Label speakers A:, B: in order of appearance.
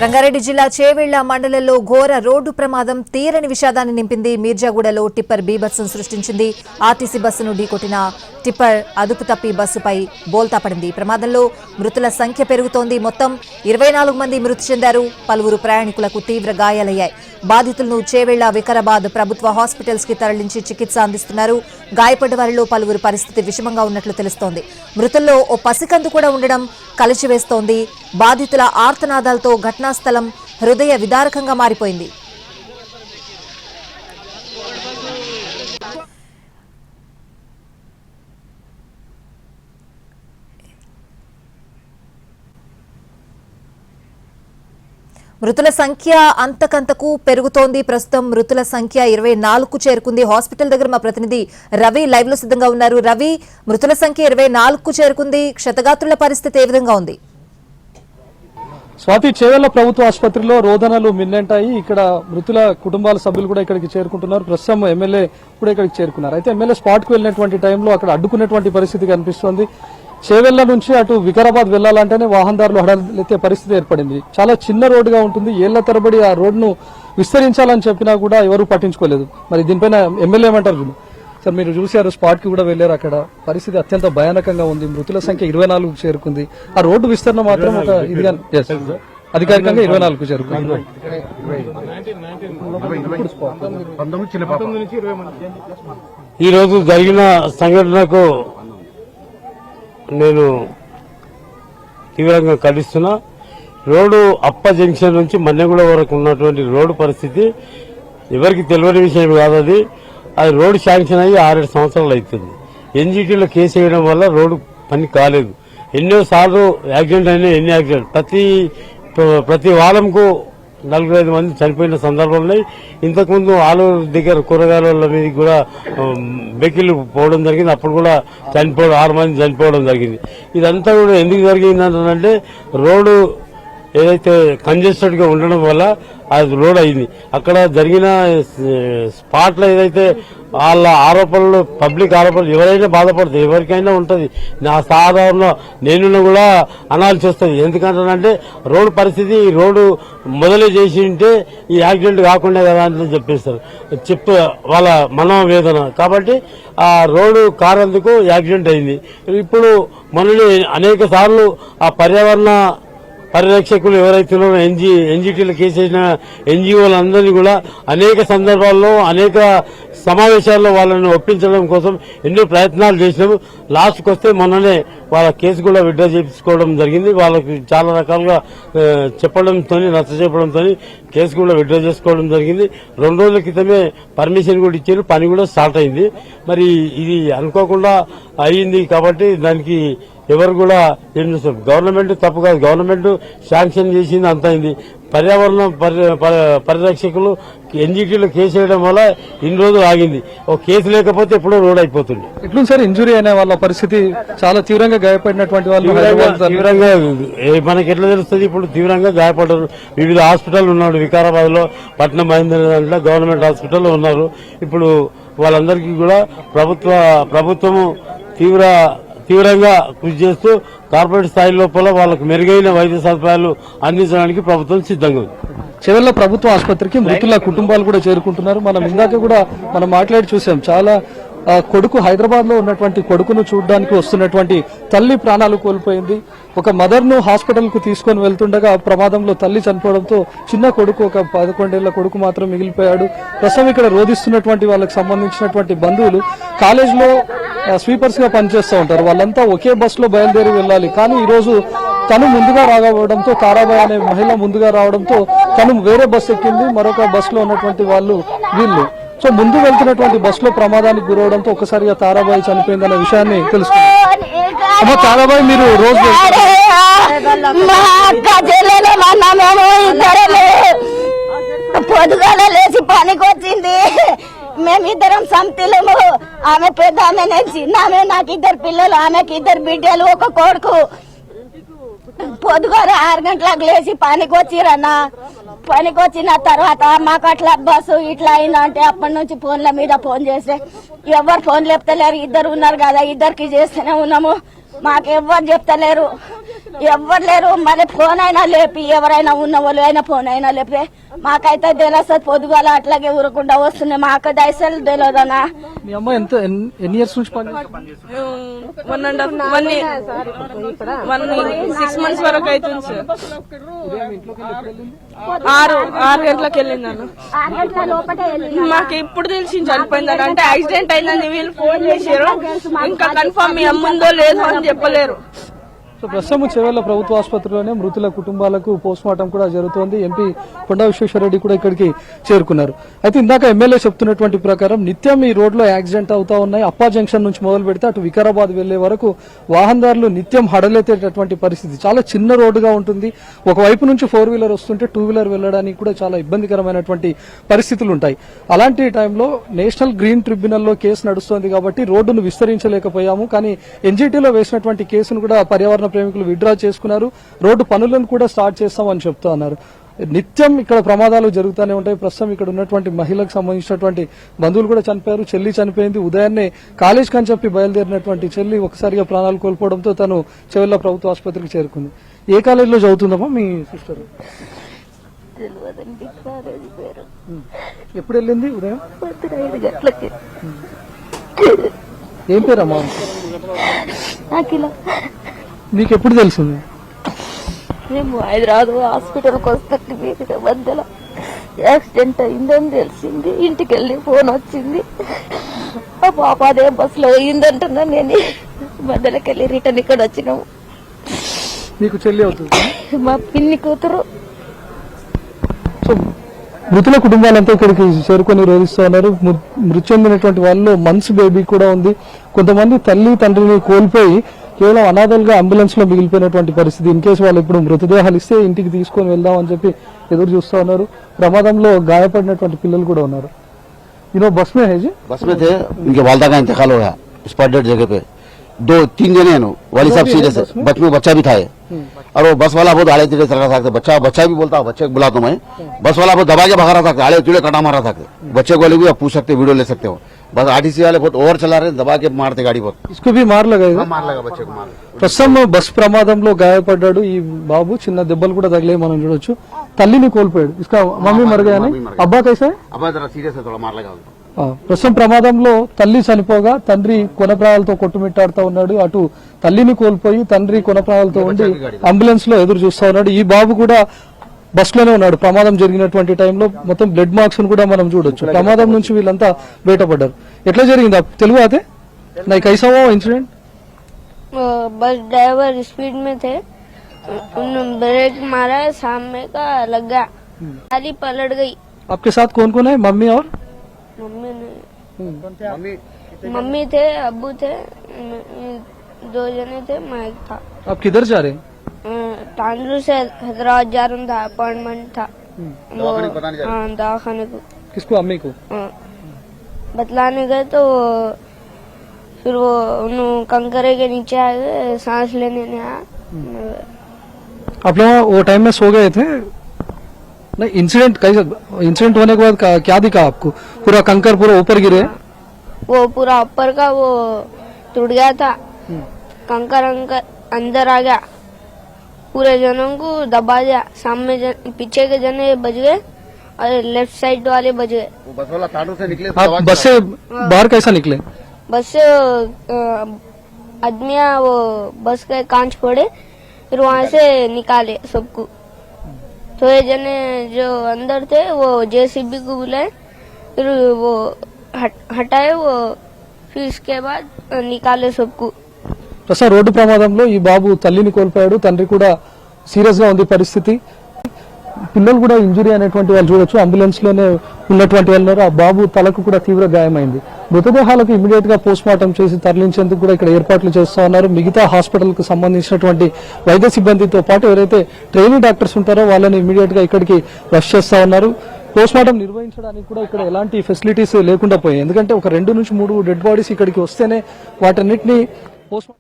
A: రంగారెడ్డి జిల్లా చేవెళ్ల మండలంలో ఘోర రోడ్డు ప్రమాదం తీరని విషాదాన్ని నింపింది. మీర్జాగూడలో టిప్పర్ బీభత్సం సృష్టించింది. ఆర్టీసీ బస్సును ఢీకొట్టిన టిప్పర్ అదుపు తప్పి బస్సుపై బోల్తా పడింది. ప్రమాదంలో మృతుల సంఖ్య పెరుగుతోంది. మొత్తం 24 మంది మృతి చెందారు. పలువురు ప్రయాణికులకు తీవ్ర గాయాలయ్యాయి. బాధితులను చేవెళ్ల వికారాబాద్ ప్రభుత్వ హాస్పిటల్స్ కి తరలించి చికిత్స అందిస్తున్నారు. గాయపడ్డ వారిలో పలువురు పరిస్థితి విషమంగా ఉన్నట్లు తెలుస్తోంది. మృతుల్లో ఓ పసికందు కూడా ఉండడం కలిచివేస్తోంది. బాధితుల ఆర్తనాదాలతో ఘటనా స్థలం హృదయ విదారకంగా మారిపోయింది. మృతుల సంఖ్య అంతకంతకు పెరుగుతోంది. ప్రస్తుతం మృతుల సంఖ్య 24కు చేరుకుంది. హాస్పిటల్ దగ్గర మా ప్రతినిధి రవి లైవ్ లో సిద్ధంగా ఉన్నారు. రవి, మృతుల సంఖ్య 24కు చేరుకుంది. క్షతగాత్రుల పరిస్థితి ఏ విధంగా ఉంది?
B: స్వాతి, చేవెళ్ల ప్రభుత్వ ఆసుపత్రిలో రోదనలు మిన్నంటాయి. ఇక్కడ మృతుల కుటుంబాల సభ్యులు కూడా ఇక్కడికి చేరుకుంటున్నారు. ప్రస్తుతం ఎమ్మెల్యే కూడా ఇక్కడికి చేరుకున్నారు. అయితే ఎమ్మెల్యే స్పాట్ కు వెళ్లినటువంటి టైంలో అక్కడ అడ్డుకున్నటువంటి పరిస్థితి కనిపిస్తోంది. చేవెళ్ల నుంచి అటు వికారాబాద్ వెళ్లాలంటేనే వాహనదారులు హడలెత్తే పరిస్థితి ఏర్పడింది. చాలా చిన్న రోడ్డుగా ఉంటుంది. ఏళ్ల తరబడి ఆ రోడ్డును విస్తరించాలని చెప్పినా కూడా ఎవరు పట్టించుకోలేదు. మరి దీనిపైన ఎమ్మెల్యే ఏమంటారు? సార్, మీరు చూశారు, స్పాట్ కి కూడా వెళ్లారు. అక్కడ పరిస్థితి అత్యంత భయానకంగా ఉంది. మృతుల సంఖ్య 24కు చేరుకుంది. ఆ రోడ్డు విస్తరణ మాత్రం ఒక ఇదిగా అధికారికంగా 24కు చేరుకుంది.
C: ఈ రోజు జరిగిన సంఘటనకు నేను తీవ్రంగా ఖండిస్తున్నా. రోడ్డు అప్ప జంక్షన్ నుంచి మన్నెగూడ వరకు ఉన్నటువంటి రోడ్డు పరిస్థితి ఎవరికి తెలియని విషయం కాదు. అది రోడ్డు శాంక్షన్ అయ్యి 6-7 సంవత్సరాలు అవుతుంది. ఎన్జీటీలో కేసు వేయడం వల్ల రోడ్డు పని కాలేదు. ఎన్నోసార్లు యాక్సిడెంట్ అయినా ఎన్ని యాక్సిడెంట్ ప్రతి వారంకు 4-5 మంది చనిపోయిన సందర్భాలు ఉన్నాయి. ఇంతకుముందు ఆలూరు దగ్గర కూరగాయల మీద కూడా వెహికల్ పోవడం జరిగింది. అప్పుడు కూడా 6 మంది చనిపోవడం జరిగింది. ఇదంతా కూడా ఎందుకు జరిగిందంటే రోడ్డు ఏదైతే కంజెస్టెడ్ గా ఉండడం వల్ల అది రోడ్ అయింది. అక్కడ జరిగిన స్పాట్ లో ఏదైతే వాళ్ళ ఆరోపణలు, పబ్లిక్ ఆరోపణలు, ఎవరైనా బాధపడుతుంది, ఎవరికైనా ఉంటుంది. నా సాధారణ నేను కూడా అనాల్సి వస్తుంది. ఎందుకంటే రోడ్డు పరిస్థితి, రోడ్డు మొదలే చేసి ఉంటే ఈ యాక్సిడెంట్ కాకుండా కదా అని చెప్పేస్తారు. వాళ్ళ మనోవేదన కాబట్టి ఆ రోడ్డు కారందుకు యాక్సిడెంట్ అయింది. ఇప్పుడు మనల్ని అనేక సార్లు ఆ పర్యావరణ పరిరక్షకులు ఎవరైతే ఎన్జీటీలో కేసేసిన ఎన్జీఓలందరినీ కూడా అనేక సందర్భాల్లో అనేక సమావేశాల్లో వాళ్ళని ఒప్పించడం కోసం ఎన్నో ప్రయత్నాలు చేసినాము. లాస్ట్కి వస్తే మొన్ననే వాళ్ళ కేసు కూడా విత్డ్రా చేయించుకోవడం జరిగింది. వాళ్ళకి చాలా రకాలుగా చెప్పడంతో, నచ్చ చెప్పడంతో కేసు కూడా విత్డ్రా చేసుకోవడం జరిగింది. 2 రోజుల క్రితమే పర్మిషన్ కూడా ఇచ్చారు. పని కూడా స్టార్ట్ అయింది. మరి ఇది అనుకోకుండా అయింది కాబట్టి దానికి ఎవరు కూడా ఏం చేస్తారు? గవర్నమెంట్ తప్పు కాదు. గవర్నమెంట్ శాంక్షన్ చేసింది, అంత అయింది. పర్యావరణ పరిరక్షకులు ఎన్జీటీలో కేసు వేయడం వల్ల ఇన్ని రోజులు ఆగింది. ఒక కేసు లేకపోతే ఎప్పుడో రోడ్ అయిపోతుంది.
B: ఎట్లా సార్ ఇంజురీ అయిన వాళ్ళ పరిస్థితి? చాలా తీవ్రంగా గాయపడినటువంటి వాళ్ళు
C: తీవ్రంగా మనకి ఎట్లా తెలుస్తుంది? ఇప్పుడు తీవ్రంగా గాయపడ్డారు. వివిధ హాస్పిటల్ ఉన్నాడు. వికారాబాద్ లో, పట్నం మహేంద్ర గవర్నమెంట్ హాస్పిటల్లో ఉన్నారు. ఇప్పుడు వాళ్ళందరికీ కూడా ప్రభుత్వము తీవ్రంగా కృషి చేస్తూ కార్పొరేట్ స్థాయి లోపల వాళ్ళకు మెరుగైన వైద్య సదుపాయాలు అందించడానికి ప్రభుత్వం సిద్ధంగా ఉంది.
B: చేవెళ్ల ప్రభుత్వ ఆసుపత్రికి మృతుల కుటుంబాలు కూడా చేరుకుంటున్నారు. మనం ఇందాక కూడా మాట్లాడి చూసాం. చాలా కొడుకు హైదరాబాద్ లో ఉన్నటువంటి కొడుకును చూడడానికి వస్తున్నటువంటి తల్లి ప్రాణాలు కోల్పోయింది. ఒక మదర్ ను హాస్పిటల్ కు తీసుకుని వెళ్తుండగా ప్రమాదంలో తల్లి చనిపోవడంతో చిన్న కొడుకు, ఒక 11 ఏళ్ల కొడుకు మాత్రం మిగిలిపోయాడు. ప్రస్తుతం ఇక్కడ రోధిస్తున్నటువంటి వాళ్ళకి సంబంధించినటువంటి బంధువులు కాలేజ్ లో స్వీపర్స్ గా పనిచేస్తూ ఉంటారు. వాళ్ళంతా ఒకే బస్ లో బయలుదేరి వెళ్ళాలి. కానీ ఈ రోజు తను ముందుగా రావడంతో, తారాబాయ్ అనే మహిళ ముందుగా రావడంతో తను వేరే బస్ ఎక్కింది. మరొక బస్ లో ఉన్నటువంటి వాళ్ళు వీళ్ళు. సో ముందు వెళ్తున్నటువంటి బస్ లో ప్రమాదానికి గురవడంతో ఒక్కసారిగా తారాబాయి చనిపోయిందనే విషయాన్ని తెలుసుకున్నాం. తారాబాయి, మీరు రోజు
D: పొద్దుగాల లేచి పనికి వచ్చింది. మేమిద్దరం సంతిలము. ఆమె పెద్ద ఆమె, నేను చిన్న ఆమె. నాకు 2 పిల్లలు, ఆమెకి 2 బిడ్డలు, ఒక కొడుకు. పొద్దుగాల 6 గంటలకు లేచి పనికి వచ్చిరన్నా. పనికి వచ్చిన తర్వాత మాకు అట్లా బస్సు ఇట్లా అయిందంటే అప్పటి నుంచి ఫోన్ల మీద ఫోన్ చేస్తే ఎవరు ఫోన్ లేపుతలేరు. 2 ఉన్నారు కదా, 2కి చేస్తూనే ఉన్నాము. మాకెవ్వరు చెప్తలేరు. ఎవ్వరు లేరు. మరి ఫోన్ అయినా లేపి, ఎవరైనా ఉన్న వాళ్ళు అయినా ఫోన్ అయినా లేపి. మాకైతే తెలుస్తుంది, పొద్దుగాల అట్లాగే ఊరకుండా వస్తున్నాయి. మాకు దయచేసి తెలియదన్నా.
B: మీ అమ్మ ఎన్ని ఇయర్స్ నుంచి పని
E: 6 months వరకు అవుతుంది సార్. 6 గంటలకు వెళ్ళిందన్న.
D: 6 గంటల లోపటే వెళ్ళింది.
E: మాకు ఇప్పుడు తెలిసి చనిపోయిందని, అంటే యాక్సిడెంట్ అయిందని వీళ్ళు ఫోన్ చేశారు. ఇంకా కన్ఫర్మ్ మీ అమ్ముందో లేదో అని చెప్పలేరు.
B: సో ప్రస్తుతం చెవెళ్ల ప్రభుత్వ ఆసుపత్రిలోనే మృతుల కుటుంబాలకు పోస్ట్ మార్టం కూడా జరుగుతోంది. ఎంపీ కొండా విశ్వేశ్వరరెడ్డి కూడా ఇక్కడికి చేరుకున్నారు. అయితే ఇందాక ఎమ్మెల్యే చెప్తున్నటువంటి ప్రకారం నిత్యం ఈ రోడ్లో యాక్సిడెంట్ అవుతా ఉన్నాయి. అప్పా జంక్షన్ నుంచి మొదలు పెడితే అటు వికారాబాద్ వెళ్లే వరకు వాహనదారులు నిత్యం హడలెత్తేటటువంటి పరిస్థితి. చాలా చిన్న రోడ్డుగా ఉంటుంది. ఒకవైపు నుంచి 4-wheeler వస్తుంటే 2-wheeler వెళ్లడానికి కూడా చాలా ఇబ్బందికరమైనటువంటి పరిస్థితులు ఉంటాయి. అలాంటి టైంలో నేషనల్ గ్రీన్ ట్రిబ్యునల్లో కేసు నడుస్తోంది కాబట్టి రోడ్డును విస్తరించలేకపోయాము. కానీ ఎన్జీటీలో వేసినటువంటి కేసును కూడా పర్యావరణ ప్రేమికులు విత్డ్రా చేసుకున్నారు. రోడ్డు పనులను కూడా స్టార్ట్ చేస్తామని చెప్తా ఉన్నారు. నిత్యం ఇక్కడ ప్రమాదాలు జరుగుతూనే ఉంటాయి. ప్రస్తుతం ఇక్కడ ఉన్నటువంటి మహిళకు సంబంధించినటువంటి బంధువులు కూడా చనిపోయారు. చెల్లి చనిపోయింది. ఉదయాన్నే కాలేజ్ కని చెప్పి బయలుదేరినటువంటి చెల్లి ఒకసారిగా ప్రాణాలు కోల్పోవడంతో తను చెవెళ్ల ప్రభుత్వ ఆసుపత్రికి చేరుకుంది. ఏ కాలేజీలో చదువుతుందమ్మా మీ సిస్టర్? ఎప్పుడు వెళ్ళింది? ఉదయం
D: 5 గంటలకి.
B: ఏం పేరమ్మా? నీకు ఎప్పుడు తెలిసింది?
D: మేము హైదరాబాద్ హాస్పిటల్కి వస్తే మధ్యలో యాక్సిడెంట్ అయిందని తెలిసింది. ఇంటికి వెళ్ళి ఫోన్ వచ్చింది. ఆ పాప అదే బస్సులో అయిందంటున్నా. నేను మధ్యలోకి వెళ్ళి రిటర్న్ ఇక్కడ వచ్చినాము.
B: నీకు చెల్లి అవుతుంది?
D: మా పిన్ని కూతురు.
B: సో మృతుల కుటుంబాలంతా ఇక్కడికి చేరుకొని రోధిస్తూ ఉన్నారు. మృతి చెందినటువంటి వాళ్ళలో మంత్స్ బేబీ కూడా ఉంది. కొంతమంది తల్లి తండ్రిని కోల్పోయి కేవలం అనాథలుగా అంబులెన్స్ లో మిగిలిపోయినటువంటి పరిస్థితి. ఇన్ కేసు వాళ్ళు ఇప్పుడు మృతదేహాలు ఇస్తే ఇంటికి తీసుకొని వెళ్దాం అని చెప్పి ఎదురు చూస్తూ ఉన్నారు. ప్రమాదంలో గాయపడినటువంటి పిల్లలు కూడా ఉన్నారు. బస్ మే హై జీ?
F: बस में थे, उनके वालदा का इंतकाल हो गया स्पॉट डेड जगह पे. 2-3 जने हैं वाली साहब सीरियस है. बस में बच्चा भी था और वो बस वाला बहुत आड़े तिड़े चल रहा था. बच्चा भी बोलता, बच्चे को बुलाता मैं. बस वाला बहुत दबा के भगा रहा था, आड़े तिड़े कटा मारा था. बच्चे को भी आप पूछ सकते, वीडियो ले सकते हो. बस आरटीसी वाले बहुत ओवर चला रहे, दबा के मारते गाड़ी बहुत.
B: इसको भी मार लगा,
F: मार लगा बच्चे को मार.
B: ప్రస్తుతం బస్ ప్రమాదంలో గాయపడ్డాడు ఈ బాబు. చిన్న దెబ్బలు కూడా తగిలే మనం చూడొచ్చు. తల్లిని కోల్పోయాడు. ఇస్కా మమ్మీ మరగాయని. అబ్బా కైసా?
F: అబ్బా జరా సీరియస్ है, थोड़ा मार लगा.
B: ప్రస్తుతం ప్రమాదంలో తల్లి చనిపోగా తండ్రి కొనప్రాయాలతో కొట్టుమిట్టాడుతూ ఉన్నాడు. అటు తల్లిని కోల్పోయి తండ్రి కొనప్రాయాలతో ఉండి అంబులెన్స్ లో ఎదురు చూస్తా ఉన్నాడు. ఈ బాబు కూడా బస్ లోనే ఉన్నాడు ప్రమాదం జరిగినటువంటి టైంలో. మొత్తం బ్లడ్ మార్క్స్ కూడా మనం చూడొచ్చు. ప్రమాదం నుంచి వీళ్ళంతా బయటపడ్డారు. ఎట్లా జరిగింది తెలుగు అయితే నాకు కైసావో ఇన్సిడెంట్?
G: बस ड्राइवर स्पीड में थे, उन्होंने ब्रेक मारा, सामने का लग गया, गाड़ी पलट गई.
B: आपके साथ कौन कौन है? मम्मी और
G: मम्मी मम्मी थे, अब्बू थे, 2 जने थे, मैं एक था.
B: आप किधर जा रहे हैं?
G: तांडू से हैदराबाद जा रहा था, अपॉइंटमेंट था. हाँ, दवाखाने को.
B: किसको? अम्मी को?
G: बतलाने गए तो फिर वो कंकरे के नीचे आ गए, सांस लेने नहीं आया.
B: आप लोग वो टाइम में सो गए थे? नहीं, इंसिडेंट होने के बाद क्या दिखा आपको? पूरा कंकर पूरा ऊपर गिरे?
G: वो पूरा ऊपर का वो टूट गया था. कंकर अंदर आ गया, पूरे जनों को दबा दिया. सामने पीछे के जने बच गए और लेफ्ट साइड वाले बच गए.
F: बस वाला तांडू से निकले.
B: आप बस से बाहर कैसा निकले?
G: बस से आदमिया वो बस का कांच फोड़े, फिर वहां से निकाले सबको. तो ये जने जो अंदर थे वो जेसीबी को बुलाए, फिर वो हटाए वो, फिर इसके बाद निकाले सबको.
B: ప్రస్తుతం రోడ్డు ప్రమాదంలో ఈ బాబు తల్లిని కోల్పోయాడు. తండ్రి కూడా సీరియస్ గా ఉంది పరిస్థితి. పిల్లలు కూడా ఇంజురీ అనేటువంటి వాళ్ళు చూడొచ్చు. అంబులెన్స్ లోనే ఉన్నటువంటి వాళ్ళు. ఆ బాబు తలకు కూడా తీవ్ర గాయమైంది. మృతదేహాలకు ఇమీడియట్ గా పోస్ట్ మార్టం చేసి తరలించేందుకు కూడా ఇక్కడ ఏర్పాట్లు చేస్తా ఉన్నారు. మిగతా హాస్పిటల్ కు సంబంధించినటువంటి వైద్య సిబ్బందితో పాటు ఎవరైతే ట్రైనింగ్ డాక్టర్స్ ఉంటారో వాళ్ళని ఇమీడియట్ గా ఇక్కడికి రష్ చేస్తా ఉన్నారు. పోస్ట్ మార్టం నిర్వహించడానికి కూడా ఇక్కడ ఎలాంటి ఫెసిలిటీస్ లేకుండా పోయాయి. ఎందుకంటే ఒక 2 నుంచి 3 డెడ్ బాడీస్ ఇక్కడికి వస్తేనే వాటన్నిటిని పోస్ట్